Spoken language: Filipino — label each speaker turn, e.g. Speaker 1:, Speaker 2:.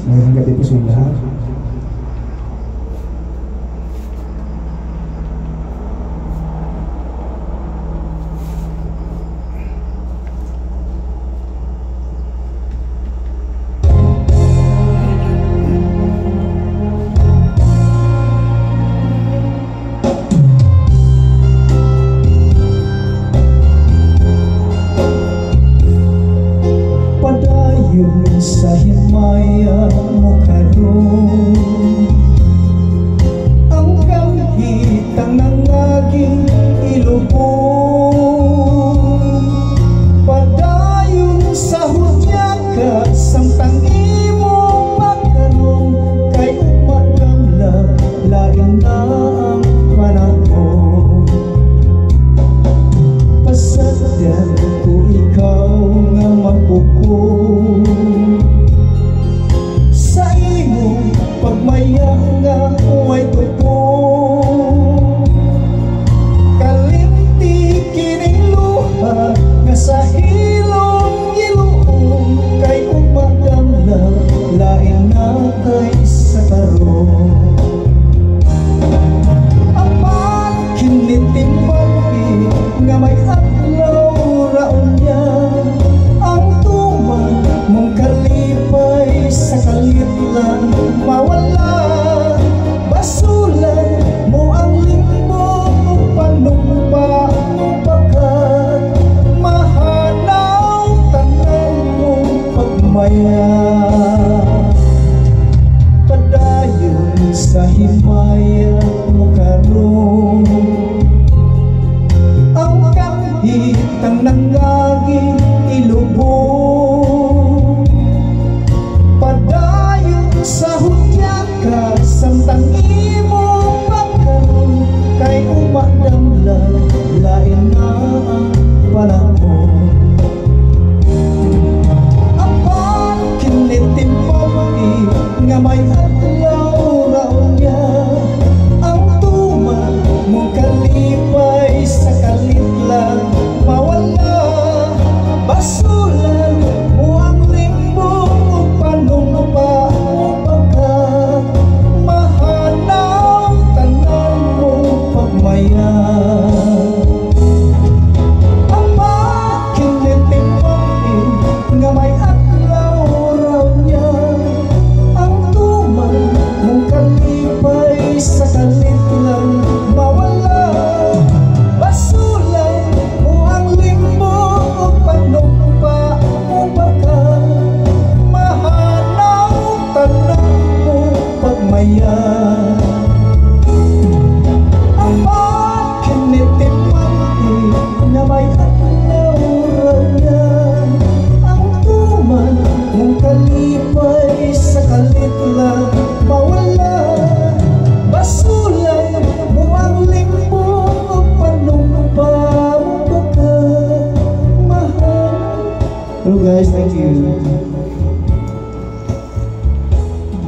Speaker 1: Magandang gabi po sa inyo lahat.
Speaker 2: Sa himaya mo karon, ang kahitang ng aking ilubong, padayon sa hudyaga samtang imong magkaroon, kay umadamla lain na ang panahon. Pasadyan ko ikaw nga magpupong pagmayang nga huway tupong, kalimti kining luha nga sa ilong iluong, kay umadamla lain na kay sa karon. Apan kinitimbagi nga may adlaw raon niya, ang tuman mong kalipay sa kalitlan mawala, basulan mo ang limbong panumpa mo pagkat mahanaw tanan mong pagmaya. Padayon sa himaya mo karon, ang kahitang nangaging ilubong, padayon sa hudyaga samtang imong magkaroon, kay umadamla lain na ang panahon. Apan kinitimbagi nga may adlaw raon niya, ang tuman mong kalipay sa kalitlan mawala, basulan mo ang limbong o panumpa mo pagkat mahanaw tanan mo pagmaya. Apat kinitimbagi nga may adlaw raw niya, ang tuman mong kalipay sa kalitlan mawala, basulan mo ang limbong o panumpa mo pagkat mahanaw tanan mo pagmaya. Apat kinitimbagi nga may adlaw raw niya, ang tuman mong kalipay sa kalitlan mawala, basulan mo ang limbong o panumpa mo pagkat mahal. Hello guys, thank you.